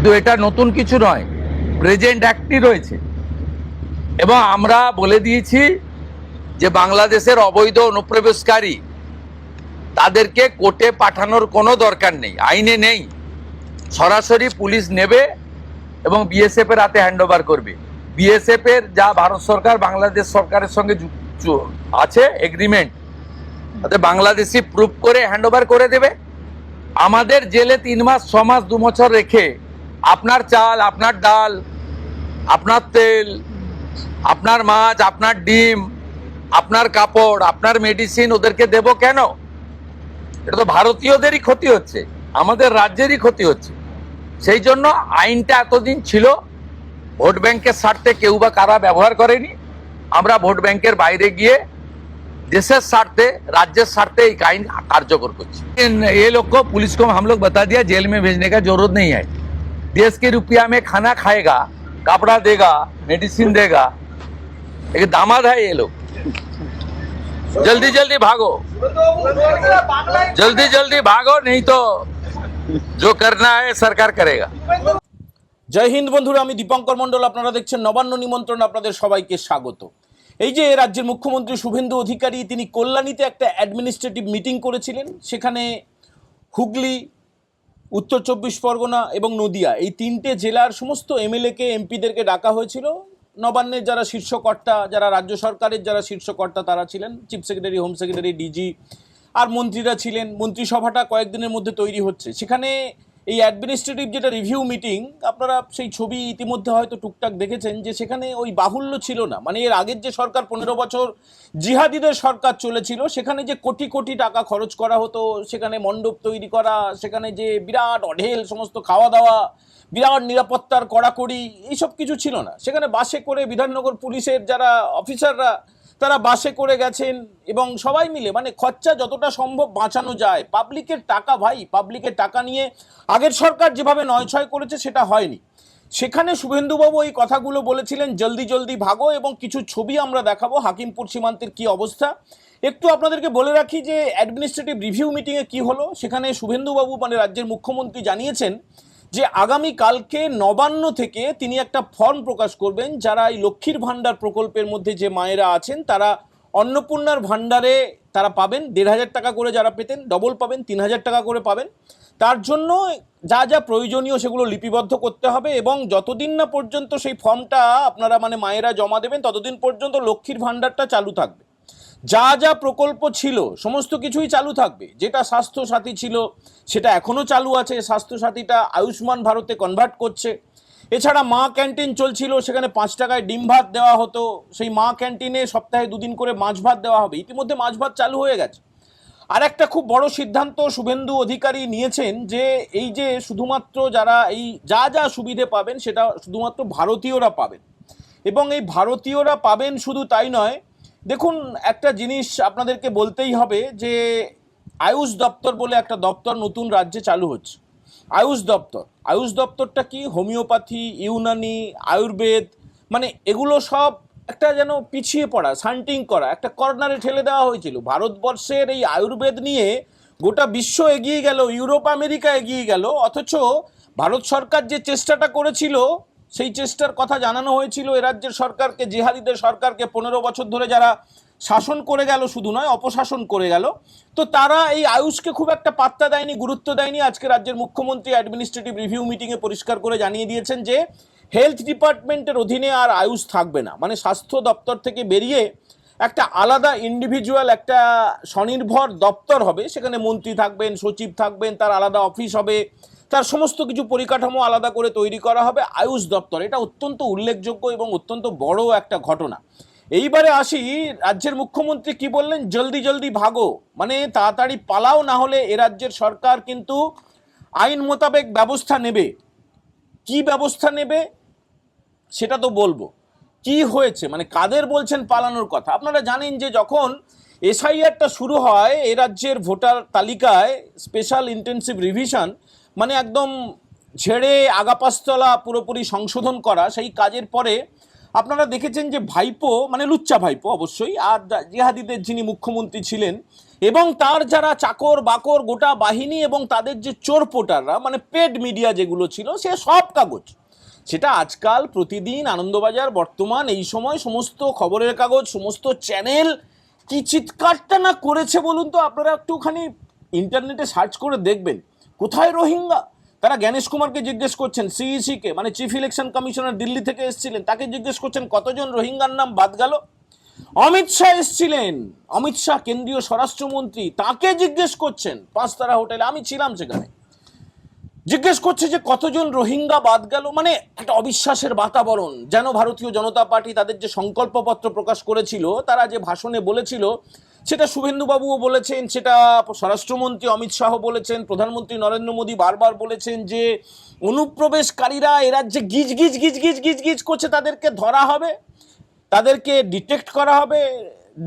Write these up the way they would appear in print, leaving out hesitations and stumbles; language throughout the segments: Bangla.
কিন্তু এটা নতুন কিছু নয়, প্রেজেন্ট অ্যাক্টই রয়েছে। এবং আমরা বলে দিয়েছি যে বাংলাদেশের অবৈধ অনুপ্রবেশকারী তাদেরকে কোর্টে পাঠানোর কোনো দরকার নেই, আইনে নেই। সরাসরি পুলিশ নেবে এবং বিএসএফ এর হাতে হ্যান্ডওভার করবে। বিএসএফ এর যা ভারত সরকার বাংলাদেশ সরকারের সঙ্গে আছে এগ্রিমেন্ট, তাতে বাংলাদেশি প্রুফ করে হ্যান্ডওভার করে দেবে। আমাদের জেলে 3 মাস 6 মাস 2 বছর রেখে আপনার চাল, আপনার ডাল, আপনার তেল, আপনার মাছ, আপনার ডিম, আপনার কাপড়, আপনার মেডিসিন ওদেরকে দেব কেন? এটা তো ভারতীয়দেরই ক্ষতি হচ্ছে, আমাদের রাজ্যেরই ক্ষতি হচ্ছে। সেই জন্য আইনটা এতদিন ছিল ভোট ব্যাংকের স্বার্থে কেউ বা কারা ব্যবহার করেনি। আমরা ভোট ব্যাংকের বাইরে গিয়ে देशर स्वार्थे राज्य स्वार्थे आईन कार्यकर कर। ये लोग को पुलिस को हम लोग बता दिया जेल में भेजने का जरूरत नहीं है। देश के रुपया में खाना खाएगा, कपड़ा देगा, मेडिसिन देगा। एक दामाद है ये लोग। जल्दी जल्दी भागो, जल्दी जल्दी भागो, नहीं तो जो करना है सरकार करेगा। जय हिंद बंधुरा, आमी दीपंकर मंडल, आपनारा देखছেন नबान्न निमंत्रण, आपनाদের সবাইকে স্বাগত। এই যে রাজ্যের মুখ্যমন্ত্রী শুভেন্দু অধিকারী তিনি কল্যাণীতে একটা অ্যাডমিনিস্ট্রেটিভ মিটিং করেছিলেন। সেখানে হুগলি, উত্তর 24 পরগনা এবং নদিয়া এই 3টে জেলার সমস্ত এমএলএকে এমপিদেরকে ডাকা হয়েছিল। নবান্নের যারা শীর্ষকর্তা, যারা রাজ্য সরকারের যারা শীর্ষকর্তা তারা ছিলেন, chief secretary, home secretary, DG আর মন্ত্রীরা ছিলেন। মন্ত্রিসভাটা কয়েকদিনের মধ্যে তৈরি হচ্ছে। সেখানে এই অ্যাডমিনিস্ট্রেটিভ যেটা রিভিউ মিটিং, আপনারা সেই ছবি ইতিমধ্যে হয়তো টুকটাক দেখেছেন যে সেখানে ওই বাহুল্য ছিল না। মানে এর আগের যে সরকার 15 বছর জিহাদিদের সরকার চলেছিল, সেখানে যে কোটি কোটি টাকা খরচ করা হতো, সেখানে মণ্ডপ তৈরি করা, সেখানে যে বিরাট অঢেল সমস্ত খাওয়া দাওয়া, বিরাট নিরাপত্তার কড়াকড়ি, এইসব কিছু ছিল না। সেখানে বাসে করে বিধাননগর পুলিশের যারা অফিসাররা তারা বাসে করে গেছেন এবং সবাই মিলে মানে খরচা যতটা সম্ভব বাঁচানো যায়। পাবলিকের টাকা ভাই, পাবলিকের টাকা নিয়ে আগের সরকার যেভাবে নয়ছয় করেছে সেটা হয়নি। সেখানে শুভেন্দুবাবু এই কথাগুলো বলেছিলেন, জলদি জলদি ভাগো, এবং কিছু ছবি আমরা দেখাবো হাকিমপুর সীমান্তের কি অবস্থা। একটু আপনাদেরকে বলে রাখি যে অ্যাডমিনিস্ট্রেটিভ রিভিউ মিটিংয়ে কি হলো। সেখানে শুভেন্দুবাবু মানে রাজ্যের মুখ্যমন্ত্রী জানিয়েছেন যে আগামী কালকে নবান্ন থেকে তিনি একটা ফর্ম প্রকাশ করবেন। যারা এই লক্ষ্মীর ভাণ্ডার প্রকল্পের মধ্যে যে মায়েরা আছেন তারা অন্নপূর্ণার ভাণ্ডারে তারা পাবেন 1500 টাকা করে, যারা পেতেন ডবল পাবেন 3000 টাকা করে পাবেন। তার জন্য যা যা প্রয়োজনীয় সেগুলো লিপিবদ্ধ করতে হবে এবং যতদিন না পর্যন্ত সেই ফর্মটা আপনারা মানে মায়েরা জমা দেবেন ততদিন পর্যন্ত লক্ষ্মীর ভাণ্ডারটা চালু থাকবে। যা যা প্রকল্প ছিল সমস্ত কিছুই চালু থাকবে। যেটা স্বাস্থ্য সাথী ছিল সেটা এখনও চালু আছে, স্বাস্থ্য সাথীটা আয়ুষ্মান ভারতে কনভার্ট করছে। এছাড়া মা ক্যান্টিন চলছিল, সেখানে 5 টাকায় ডিম ভাত দেওয়া হতো। সেই মা ক্যান্টিনে সপ্তাহে 2 দিন করে মাছ ভাত দেওয়া হবে। ইতিমধ্যে মাছ ভাত চালু হয়ে গেছে। আর একটা খুব বড় সিদ্ধান্ত শুভেন্দু অধিকারী নিয়েছেন যে এই যে শুধুমাত্র যারা এই যা যা সুবিধে পাবেন সেটা শুধুমাত্র ভারতীয়রা পাবেন, এবং এই ভারতীয়রা পাবেন শুধু তাই নয়। দেখুন, একটা জিনিস আপনাদেরকে বলতেই হবে যে আয়ুষ দপ্তর বলে একটা দপ্তর নতুন রাজ্যে চালু হচ্ছে। আয়ুষ দপ্তরটা কি? হোমিওপ্যাথি, ইউনানি, আয়ুর্বেদ, মানে এগুলো সব একটা যেন পিছিয়ে পড়া, শান্টিং করা, একটা কর্নারে ঠেলে দেওয়া হয়েছিল। ভারতবর্ষের এই আয়ুর্বেদ নিয়ে গোটা বিশ্ব এগিয়ে গেল, ইউরোপ আমেরিকা এগিয়ে গেল, অথচ ভারত সরকার যে চেষ্টাটা করেছিল সেই চেষ্টার কথা জানানো হয়েছিল এ রাজ্যের সরকারকে, জিহাদিদের সরকারকে 15 বছর ধরে যারা শাসন করে গেল, শুধু নয় অপশাসন করে গেল। তো তারা এই আয়ুষকে খুব একটা পাত্তা দেয়নি, গুরুত্ব দেয়নি। আজকে রাজ্যের মুখ্যমন্ত্রী অ্যাডমিনিস্ট্রেটিভ রিভিউ মিটিংয়ে পরিষ্কার করে জানিয়ে দিয়েছেন যে হেলথ ডিপার্টমেন্টের অধীনে আর আয়ুষ থাকবে না। মানে স্বাস্থ্য দপ্তর থেকে বেরিয়ে একটা আলাদা ইন্ডিভিজুয়াল একটা স্বনির্ভর দপ্তর হবে। সেখানে মন্ত্রী থাকবেন, সচিব থাকবেন, তার আলাদা অফিস হবে, তার সমস্ত কিছু পরিকাঠামো আলাদা করে তৈরি করা হবে আয়ুষ দপ্তর। এটা অত্যন্ত উল্লেখযোগ্য এবং অত্যন্ত বড় একটা ঘটনা। এইবারে আসি, রাজ্যের মুখ্যমন্ত্রী কি বললেন? জলদি জলদি ভাগো, মানে তাড়াতাড়ি পালাও, না হলে এ রাজ্যের সরকার কিন্তু আইন মোতাবেক ব্যবস্থা নেবে। কি ব্যবস্থা নেবে সেটা তো বলবো। কি হয়েছে, মানে কাদের বলছেন পালানোর কথা? আপনারা জানেন যে যখন এসআইআরটা শুরু হয় এ রাজ্যের ভোটার তালিকায় স্পেশাল ইন্টেন্সিভ রিভিশন, মানে একদম ঝেড়ে আগাপাস্তলা পুরোপুরি সংশোধন করা, সেই কাজের পরে আপনারা দেখেছেন যে ভাইপো, মানে লুচ্চা ভাইপো অবশ্যই, আর জিহাদিদের যিনি মুখ্যমন্ত্রী ছিলেন এবং তার যারা চাকর বাকর গোটা বাহিনী এবং তাদের যে চোর পোটাররা মানে পেড মিডিয়া যেগুলো ছিল সে সব কাগজ, সেটা আজকাল প্রতিদিন আনন্দবাজার বর্তমান এই সময় সমস্ত খবরের কাগজ সমস্ত চ্যানেল কি চিৎকারটা না করেছে বলুন তো। আপনারা একটুখানি ইন্টারনেটে সার্চ করে দেখবেন কোথায় রোহিঙ্গা। তারা জ্ঞানেশ কুমারকে জিজ্ঞেস করছেন, সিইসি কে মানে চিফ ইলেকশন কমিশনার দিল্লি থেকে এসেছিলেন, তাকে জিজ্ঞেস করছেন কতজন রোহিঙ্গার নাম বাদ গেল। অমিত শাহ এসেছিলেন, অমিত শাহ কেন্দ্রীয় স্বরাষ্ট্রমন্ত্রী, তাকে জিজ্ঞেস করছেন পাঁচতারা হোটেলে, আমি ছিলাম সেখানে, জিজ্ঞেস করছে যে কতজন রোহিঙ্গা বাদ গেল। মানে একটা অবিশ্বাসের বাতাবরণ, যেন ভারতীয় জনতা পার্টি তাদের যে সংকল্পপত্র প্রকাশ করেছিল, তারা যে ভাষণে বলেছিল, সেটা শুভেন্দুবাবুও বলেছেন, সেটা স্বরাষ্ট্রমন্ত্রী অমিত শাহ বলেছেন, প্রধানমন্ত্রী নরেন্দ্র মোদী বারবার বলেছেন যে অনুপ্রবেশকারীরা এ রাজ্যে গিজ গিজ গিজ গিজ গিজ গিজ করছে, তাদেরকে ধরা হবে, তাদেরকে ডিটেক্ট করা হবে,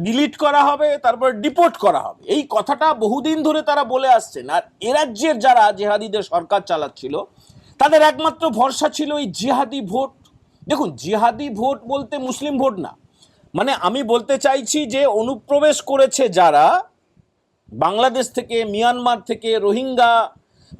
ডিলিট করা হবে, তারপর ডিপোর্ট করা হবে। এই কথাটা বহুদিন ধরে তারা বলে আসছেন। আর এ রাজ্যের যারা জেহাদিদের সরকার চালাচ্ছিল তাদের একমাত্র ভরসা ছিল এই জিহাদি ভোট। দেখুন, জিহাদি ভোট বলতে মুসলিম ভোট না, মানে আমি বলতে চাইছি যে অনুপ্রবেশ করেছে যারা বাংলাদেশ থেকে, মিয়ানমার থেকে, রোহিঙ্গা,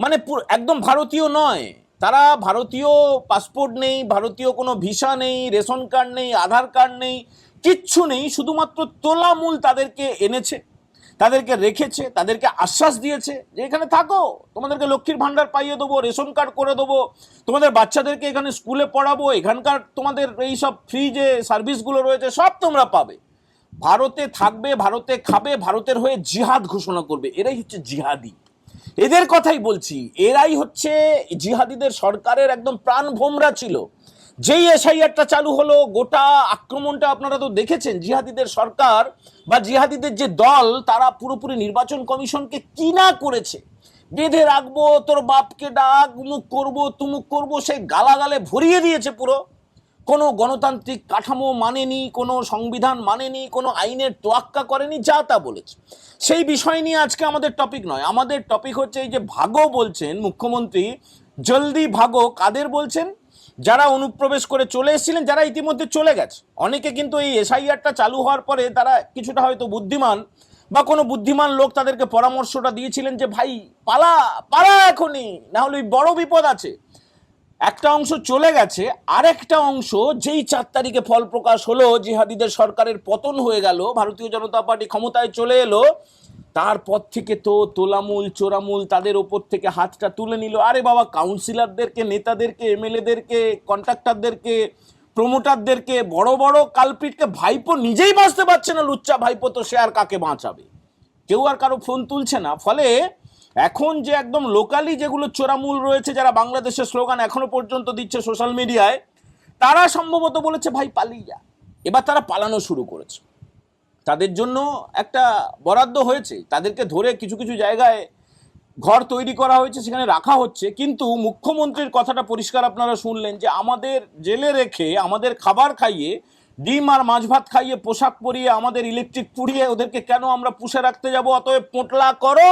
মানে একদম ভারতীয় নয়, তারা ভারতীয় পাসপোর্ট নেই, ভারতীয় কোনো ভিসা নেই, রেশন কার্ড নেই, আধার কার্ড নেই, কিচ্ছু নেই, শুধুমাত্র তোলামূল তাদেরকে এনেছে, তাদেরকে রেখেছে, তাদেরকে আশ্বাস দিয়েছে যে এখানে থাকো, তোমাদেরকে লক্ষ্মীর ভাণ্ডার পাইয়ে দেবো, রেশন কার্ড করে দেবো, তোমাদের বাচ্চাদেরকে এখানে স্কুলে পড়াবো, এখানকার তোমাদের এই সব ফ্রি যে সার্ভিসগুলো রয়েছে সব তোমরা পাবে, ভারতে থাকবে, ভারতে খাবে, ভারতের হয়ে জিহাদ ঘোষণা করবে। এরাই হচ্ছে জিহাদি, এদের কথাই বলছি। এরাই হচ্ছে জিহাদিদের সরকারের একদম প্রাণভোমরা ছিল। যেই এসআইআরটা চালু হলো, গোটা আক্রমণটা আপনারা তো দেখেছেন। জিহাদিদের সরকার বা জিহাদিদের যে দল, তারা পুরোপুরি নির্বাচন কমিশনকে কি না করেছে, বেঁধে রাখবো, তোর বাপকে ডাক, উমুক করবো তুমুক করবো, সেই গালাগালে ভরিয়ে দিয়েছে পুরো। কোনো গণতান্ত্রিক কাঠামো মানেনি, কোনো সংবিধান মানেনি, কোনো আইনের তোয়াক্কা করেনি, যা তা বলেছে। সেই বিষয় নিয়ে আজকে আমাদের টপিক নয়, আমাদের টপিক হচ্ছে এই যে ভাগো বলছেন মুখ্যমন্ত্রী, জলদি ভাগো, কাদের বলছেন? যারা অনুপ্রবেশ করে চলে এসেছিলেন, যারা ইতিমধ্যে চলে গেছে। অনেকে কিন্তু এই এসআইআরটা চালু হওয়ার পরে তারা কিছুটা হয়তো বুদ্ধিমান বা কোনো বুদ্ধিমান লোক তাদেরকে পরামর্শটা দিয়েছিলেন যে ভাই পালা পালা এখনই, না হলে বড় বিপদ আছে। একটা অংশ চলে গেছে, আরেকটা অংশ যেই 4 তারিখে ফল প্রকাশ হলো, জিহাদিদের সরকারের পতন হয়ে গেল, ভারতীয় জনতা পার্টি ক্ষমতায় চলে এলো, তারপর থেকে তো তোলামূল চোরামূল তাদের ওপর থেকে হাতটা তুলে নিল। আরে বাবা, কাউন্সিলরদেরকে, নেতাদেরকে, এমএলএদেরকে, কন্ট্রাক্টরদেরকে, প্রমোটারদেরকে, বড় বড় কালপিটকে ভাইপো নিজেই বাঁচতে পারছে না, লুচ্চা ভাইপো, তো সে আর কাকে বাঁচাবে? কেউ আর কারো ফোন তুলছে না। ফলে এখন যে একদম লোকালি যেগুলো চোরামূল রয়েছে, যারা বাংলাদেশের স্লোগান এখনো পর্যন্ত দিচ্ছে সোশ্যাল মিডিয়ায়, তারা সম্ভবত বলেছে ভাই পালিয়ে যা। এবার তারা পালানো শুরু করেছে। তাদের জন্য একটা বরাদ্দ হয়েছে, তাদেরকে ধরে কিছু কিছু জায়গায় ঘর তৈরি করা হয়েছে, সেখানে রাখা হচ্ছে। কিন্তু মুখ্যমন্ত্রীর কথাটা পরিষ্কার আপনারা শুনলেন যে আমাদের জেলে রেখে, আমাদের খাবার খাইয়ে, ডিম আর মাছ ভাত খাইয়ে, পোশাক পরিয়ে, আমাদের ইলেকট্রিক পুড়িয়ে ওদেরকে কেন আমরা পুষে রাখতে যাব? অতএব পোটলা করো,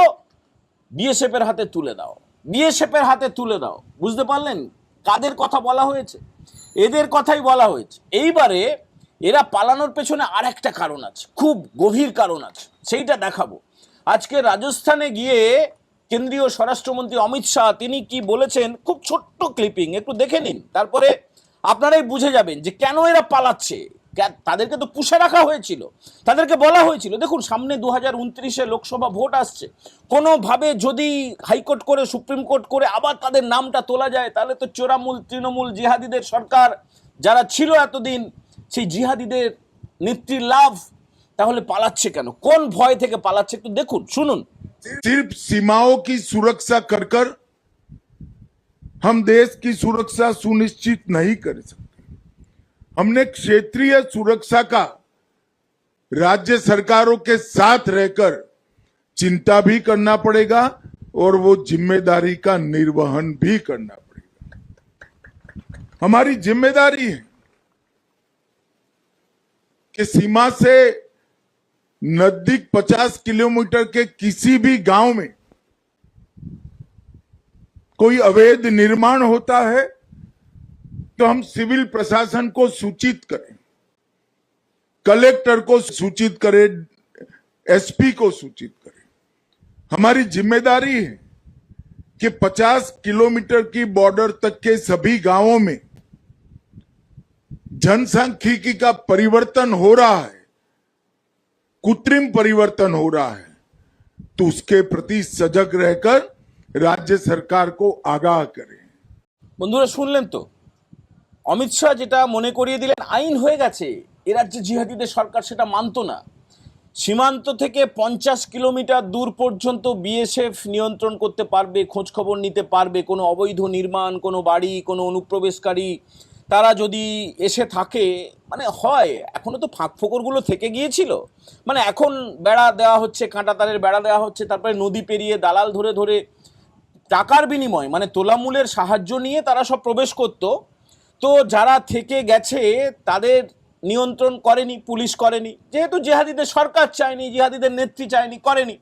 বিএসএফের হাতে তুলে দাও, বিএসএফের হাতে তুলে দাও। বুঝতে পারলেন কাদের কথা বলা হয়েছে? এদের কথাই বলা হয়েছে। এইবারে এরা পালানোর পেছনে আর একটা কারণ আছে, খুব গভীর কারণ আছে, সেইটা দেখাবো। আজকে রাজস্থানে গিয়ে কেন্দ্রীয় স্বরাষ্ট্রমন্ত্রী অমিত শাহ তিনি কি বলেছেন, খুব ছোট্ট ক্লিপিং, একটু দেখে নিন, তারপরে আপনারাই বুঝে যাবেন যে কেন এরা পালাচ্ছে। তাদেরকে তো পুষে রাখা হয়েছিল, তাদেরকে বলা হয়েছিল দেখুন সামনে 2029-এ লোকসভা ভোট আসছে, কোনোভাবে যদি হাইকোর্ট করে, সুপ্রিম কোর্ট করে আবার তাদের নামটা তোলা যায়, তাহলে তো চোরামূল তৃণমূল জিহাদিদের সরকার যারা ছিল এতদিন, সেই জিহাদিদের নেত্রী লাভ, তাহলে পালাচ্ছে কেন, কোন ভয় থেকে পালাচ্ছে একটু দেখুন, শুনুন। सिर्फ सीमाओं की सुरक्षा कर कर हम देश की सुरक्षा सुनिश्चित नहीं कर सकते। हमने क्षेत्रीय सुरक्षा का राज्य सरकारों के साथ रहकर चिंता भी करना पड़ेगा और वो जिम्मेदारी का निर्वहन भी करना पड़ेगा। हमारी जिम्मेदारी है कि सीमा से नजदीक 50 किलोमीटर के किसी भी गांव में कोई अवैध निर्माण होता है तो हम सिविल प्रशासन को सूचित करें, कलेक्टर को सूचित करें, एसपी को सूचित करें। हमारी जिम्मेदारी है कि 50 किलोमीटर की बॉर्डर तक के सभी गांवों में जनसांख्यिकी का परिवर्तन हो रहा है, कृत्रिम परिवर्तन हो रहा है, तो उसके प्रति सजग रहकर राज्य सरकार को आगाह करें। বন্ধুরা শুনলেন তো, অমিত শাহ যেটা মনে করিয়ে দিলেন আইন হয়ে গেছে, এ রাজ্যে জিহাদিদের সরকার সেটা মানতো না। সীমান্ত থেকে 50 কিলোমিটার দূর পর্যন্ত বিএসএফ নিয়ন্ত্রণ করতে পারবে, খোঁজ খবর নিতে পারবে। কোনো অবৈধ নির্মাণ, কোনো বাড়ি, কোনো অনুপ্রবেশকারী তারা যদি এসে থাকে, মানে হয় এখনো তো ফাঁক ফোকরগুলো থেকে গিয়েছিল, মানে এখন বেড়া দেওয়া হচ্ছে, কাঁটা তারের বেড়া দেওয়া হচ্ছে, তারপরে নদী পেরিয়ে দালাল ধরে ধরে টাকার বিনিময় মানে তোলামূলের সাহায্য নিয়ে তারা সব প্রবেশ করত। তো যারা থেকে গেছে তাদের নিয়ন্ত্রণ করেনি, পুলিশ করেনি, যেহেতু জিহাদিদের সরকার চায়নি, জিহাদিদের নেত্রী চায়নি, করেনি।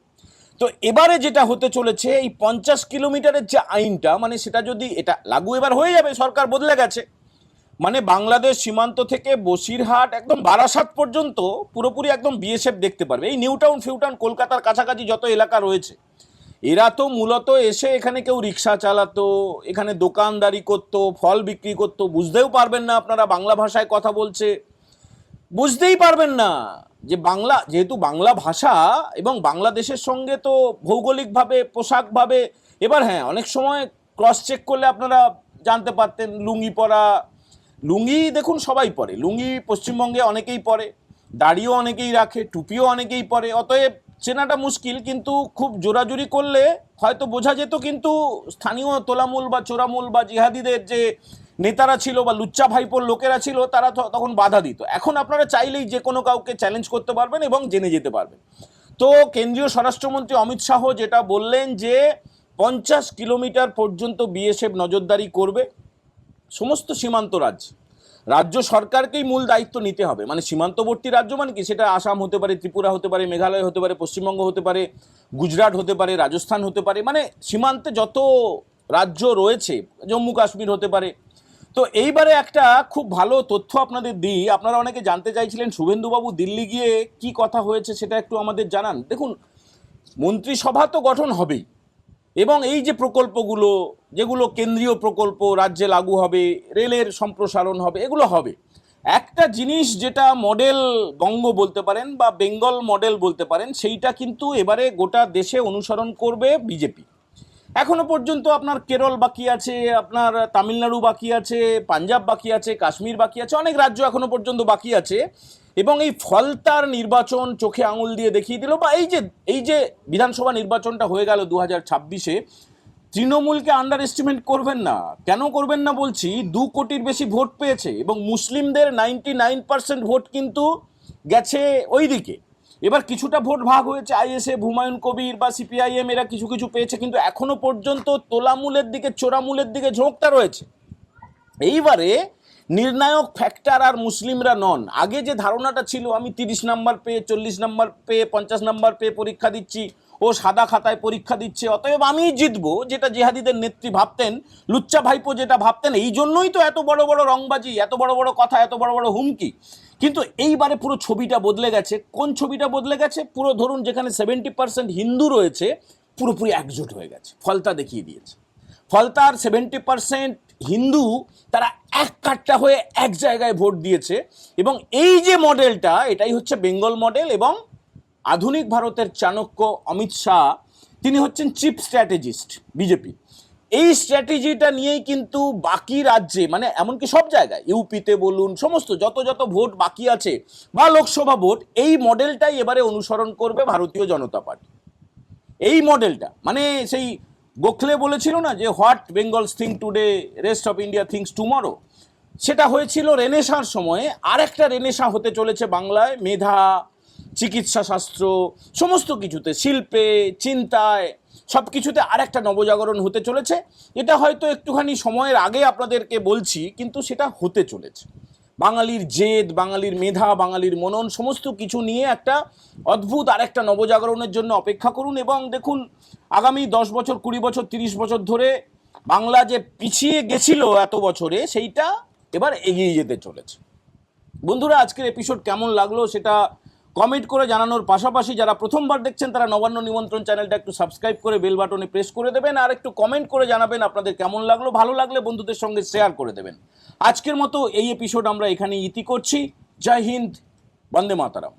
তো এবারে যেটা হতে চলেছে, এই 50 কিলোমিটারের যে আইনটা, মানে সেটা যদি এটা লাগু এবার হয়ে যাবে, সরকার বদলে গেছে, মানে বাংলাদেশ সীমান্ত থেকে বসিরহাট একদম বারাসাত পর্যন্ত পুরোপুরি একদম বিএসএফ দেখতে পারবে। এই নিউ টাউন ফিউটাউন কলকাতার কাছাকাছি যত এলাকা রয়েছে, এরা তো মূলত এসে এখানে কেউ রিক্সা চালাতো, এখানে দোকানদারি করতো, ফল বিক্রি করতো, বুঝতেও পারবেন না আপনারা বাংলা ভাষায় কথা বলছে, বুঝতেই পারবেন না যে বাংলা, যেহেতু বাংলা ভাষা এবং বাংলাদেশের সঙ্গে তো ভৌগোলিকভাবে পোশাকভাবে, এবার হ্যাঁ অনেক সময় ক্রস চেক করলে আপনারা জানতে পারতেন লুঙ্গি পরা, লুঙ্গি দেখুন সবাই পরে, লুঙ্গি পশ্চিমবঙ্গে অনেকেই পরে, দাড়িও অনেকেই রাখে, টুপিও অনেকেই পরে, অতএব চেনাটা মুশকিল, কিন্তু খুব জোরাজুরি করলে হয়তো বোঝা যেত। কিন্তু স্থানীয় তোলামূল বা চোরামূল বা জিহাদিদের যে নেতারা ছিল বা লুচ্চা ভাইপোর লোকেরা ছিল, তারা তখন বাধা দিত। এখন আপনারা চাইলেই যে কোনো কাউকে চ্যালেঞ্জ করতে পারবেন এবং জেনে যেতে পারবেন। তো কেন্দ্রীয় স্বরাষ্ট্রমন্ত্রী অমিত শাহ যেটা বললেন যে 50 কিলোমিটার পর্যন্ত বিএসএফ নজরদারি করবে সমস্ত সীমান্ত রাজ্য, রাজ্য সরকারকেই মূল দায়িত্ব নিতে হবে। মানে সীমান্তবর্তী রাজ্য মানে কি, সেটা আসাম হতে পারে, ত্রিপুরা হতে পারে, মেঘালয় হতে পারে, পশ্চিমবঙ্গ হতে পারে, গুজরাট হতে পারে, রাজস্থান হতে পারে, মানে সীমান্তে যত রাজ্য রয়েছে, জম্মু কাশ্মীর হতে পারে। তো এইবারে একটা খুব ভালো তথ্য আপনাদের দিই, আপনারা অনেকে জানতে চাইছিলেন শুভেন্দুবাবু দিল্লি গিয়ে কি কথা হয়েছে সেটা একটু আমাদের জানান। দেখুন, মন্ত্রিসভা তো গঠন হবেই, এবং এই যে প্রকল্পগুলো, যেগুলো কেন্দ্রীয় প্রকল্প রাজ্যে লাগু হবে, রেলের সম্প্রসারণ হবে, এগুলো হবে। একটা জিনিস যেটা মডেল বঙ্গ বলতে পারেন বা বেঙ্গল মডেল বলতে পারেন, সেইটা কিন্তু এবারে গোটা দেশে অনুসরণ করবে বিজেপি। এখনো পর্যন্ত আপনার কেরল বাকি আছে, আপনার তামিলনাড়ু বাকি আছে, পাঞ্জাব বাকি আছে, কাশ্মীর বাকি আছে, অনেক রাজ্য এখনো পর্যন্ত বাকি আছে। এবং এই ফলতার নির্বাচন চোখে আঙুল দিয়ে দেখিয়ে দিল, বা এই যে বিধানসভা নির্বাচনটা হয়ে গেল 2026-এ, তৃণমূলকে আন্ডার এস্টিমেট করবেন না। কেন করবেন না বলছি, 2 কোটির বেশি ভোট পেয়েছে এবং মুসলিমদের 99% ভোট কিন্তু গেছে ওই দিকে। এবার কিছুটা ভোট ভাগ হয়েছে, আইএসএফ, হুমায়ুন কবির বা সিপিআইএম এরা কিছু কিছু পেয়েছে, কিন্তু এখনো পর্যন্ত তোলামূলের দিকে, চোরামূলের দিকে ঝোঁকটা রয়েছে। এইবারে নির্ণায়ক ফ্যাক্টর আর মুসলিমরা নন। আগে যে ধারণাটা ছিল আমি 30 নাম্বার পেয়ে, 40 নাম্বার পেয়ে, 50 নাম্বার পেয়ে পরীক্ষা দিচ্ছি, ও সাদা খাতায় পরীক্ষা দিচ্ছে, অতএব আমিই জিতবো, যেটা জিহাদিদের নেত্রী ভাবতেন, লুচ্চা ভাইপো যেটা ভাবতেন, এই জন্যই তো এত বড় বড় রংবাজি, এত বড় বড় কথা, এত বড় বড় হুমকি। কিন্তু এইবারে পুরো ছবিটা বদলে গেছে। কোন ছবিটা বদলে গেছে? পুরো ধরুন যেখানে 70% হিন্দু রয়েছে, পুরোপুরি একজোট হয়ে গেছে। ফলতা দেখিয়ে দিয়েছে। ফলতার 70% হিন্দু তারা এক কাট্টা হয়ে এক জায়গায় ভোট দিয়েছে। এবং এই যে মডেলটা, এটাই হচ্ছে বেঙ্গল মডেল। এবং আধুনিক ভারতের চাণক্য অমিত শাহ, তিনি হচ্ছেন চিফ স্ট্র্যাটেজিস্ট বিজেপি। এই স্ট্র্যাটেজিটা নিয়েই কিন্তু বাকি রাজ্যে, মানে এমনকি সব জায়গায়, ইউপিতে বলুন, সমস্ত যত যত ভোট বাকি আছে বা লোকসভা ভোট, এই মডেলটাই এবারে অনুসরণ করবে ভারতীয় জনতা পার্টি। এই মডেলটা মানে সেই গোখলে বলেছিল না যে what Bengal's think today rest of India thinks tomorrow, সেটা হয়েছিল রেনেসাঁর সময়ে। আর একটা রেনেসাঁ হতে চলেছে বাংলায়, মেধা, চিকিৎসা শাস্ত্র, সমস্ত কিছুতে, শিল্পে, চিন্তায়, সব কিছুতে আর একটা নবজাগরণ হতে চলেছে। এটা হয়তো একটুখানি সময়ের আগে আপনাদেরকে বলছি, কিন্তু সেটা হতে চলেছে। বাঙালির জেদ, বাঙালির মেধা, বাঙালির মনন, সমস্ত কিছু নিয়ে একটা অদ্ভুত আর একটা নবজাগরণের জন্য অপেক্ষা করুন। এবং দেখুন, আগামী 10 বছর, 20 বছর, 30 বছর ধরে বাংলা যে পিছিয়ে গেছিল এত বছরে, সেইটা এবার এগিয়ে যেতে চলেছে। বন্ধুরা, আজকের এপিসোড কেমন লাগলো সেটা কমেন্ট করে জানানোর পাশাপাশি যারা প্রথমবার দেখছেন তারা নবান্ন নিমন্ত্রণ চ্যানেলটা একটু সাবস্ক্রাইব করে বেল বাটনে প্রেস করে দেবেন, আর একটু কমেন্ট করে জানাবেন আপনাদের কেমন লাগলো। ভালো লাগলে বন্ধুদের সঙ্গে শেয়ার করে দেবেন। আজকের মতো এই এপিসোড আমরা এখানেই ইতি করছি। জয় হিন্দ, বন্দে মাতারাম।